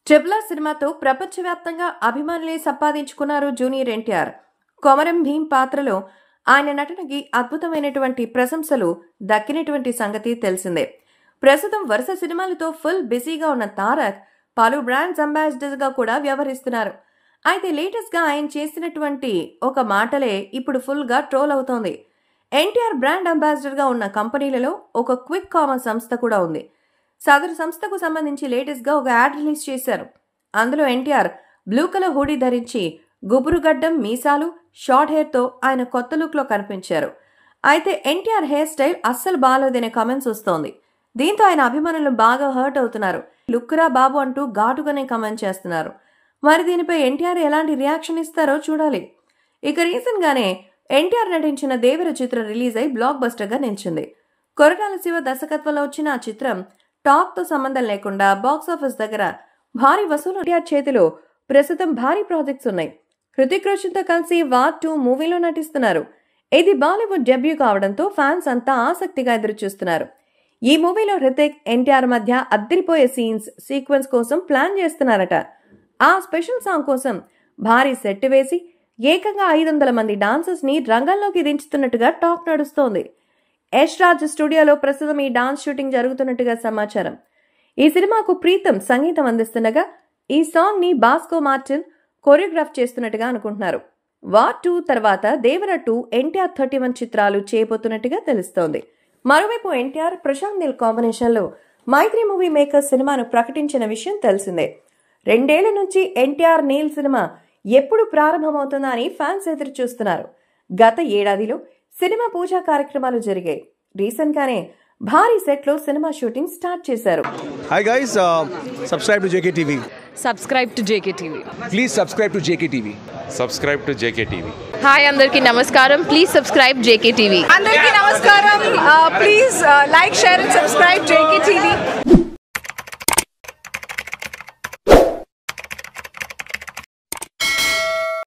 Triple R సినిమాతో ప్రపంచవ్యాప్తంగా అభిమానులే సంపాదించుకున్నారు జూనియర్ ఎన్టీఆర్. కొమరం భీం పాత్రలో ఆయన నటనకి అద్భుతమైనటువంటి ప్రశంసలు దక్కినటువంటి సంగతి తెలిసిందే. ప్రస్తుతం వరుస సినిమాలతో ఫుల్ బిజీగా ఉన్న తారక్ పలు బ్రాండ్స్ అంబాసిడర్ గా కూడా వ్యవహరిస్తున్నారు. అయితే లేటెస్ట్ గా ఆయన చేసినటువంటి ఒక మాటలే ఇప్పుడు ఫుల్ గా ట్రోల్ అవుతోంది. ఎన్టీఆర్ బ్రాండ్ అంబాసిడర్ గా ఉన్న కంపెనీలలో ఒక క్విక్ కామర్స్ సంస్థ కూడా ఉంది. సదరు సంస్థకు సంబంధించి లేటెస్ట్ గా ఒక యాడ్ రిలీజ్ చేశారు. అందులో ఎన్టీఆర్ బ్లూ కలర్ హూడీ ధరించి గుబురుగడ్డం, మీసాలు, షార్ట్ హెయిర్ తో ఆయన కొత్త లుక్ లో కనిపించారు. అయితే ఎన్టీఆర్ హెయిర్ స్టైల్ అస్సలు బాగోలేదనే కామెంట్స్ వస్తోంది. దీంతో ఆయన అభిమానులు బాగా హర్ట్ అవుతున్నారు. లుక్కురా బాబు అంటూ ఘాటుగానే కామెంట్ చేస్తున్నారు. మరి దీనిపై ఎన్టీఆర్ ఎలాంటి రియాక్షన్ ఇస్తారో చూడాలి. ఇక రీసెంట్ గానే ఎన్టీఆర్ నటించిన దేవర చిత్రం రిలీజ్ అయి బ్లాక్ బస్టర్ గా నిలిచింది. కొరటాల శివ దర్శకత్వంలో వచ్చిన ఆ చిత్రం టాక్ తో సంబంధం లేకుండా బాక్సాఫీస్ దగ్గర భారీ వసూలు. ఎన్టీఆర్ చేతిలో ప్రస్తుతం భారీ ప్రాజెక్ట్స్ ఉన్నాయి. హృతిక్ రోషన్ తో కలిసి వార్ 2 మూవీలో నటిస్తున్నారు. ఇది బాలీవుడ్ డెబ్యూ కావడంతో ఫ్యాన్స్ అంతా ఆసక్తిగా ఎదురుచూస్తున్నారు. ఈ మూవీలో హృతిక్, ఎన్టీఆర్ మధ్య అద్దరిపోయే సీక్వెన్స్ కోసం ప్లాన్ చేస్తున్నారట. ఆ స్పెషల్ సాంగ్ కోసం భారీ సెట్ వేసి ఏకంగా 500 మంది డాన్సర్స్ ని రంగంలోకి దించుతున్నట్టుగా టాక్ నడుస్తోంది. యష్ రాజ్ స్టూడియోలో ప్రస్తుతం ఈ డాన్స్ షూటింగ్ జరుగుతున్నట్టుగా సమాచారం. ఈ సినిమాకు ప్రీతం సంగీతం అందిస్తుండగా ఈ సాంగ్ ని బాస్కో మార్టిన్ కొరియోగ్రాఫ్ చేస్తున్నట్టుగా అనుకుంటున్నారు. వార్ 2 తర్వాత దేవర 2, ఎన్టీఆర్ 31 చిత్రాలు చేయబోతున్నట్టుగా తెలుస్తోంది. మరోవైపు ఎన్టీఆర్, ప్రశాంత్ నీల్ కాంబినేషన్ లో మైత్రి మూవీ మేకర్స్ సినిమాను ప్రకటించిన విషయం తెలిసిందే. 2 ఏళ్ల నుంచి ఎన్టీఆర్ నీల్ సినిమా ఎప్పుడు ప్రారంభమవుతుందా అని ఫ్యాన్స్ ఎదురు చూస్తున్నారు. గత ఏడాదిలో సినిమా పూజా కార్యక్రమాలు జరిగాయి. రీసెంట్ గానే భారీ సెట్ లో సినిమా షూటింగ్ స్టార్ట్ చేశారు. Hi guys, subscribe to JKTV. Subscribe to JKTV. Please subscribe to JKTV. Subscribe to JKTV. Hi, Andarki Namaskaram. Please subscribe JKTV. Andarki Namaskaram. Please like, share and subscribe JKTV.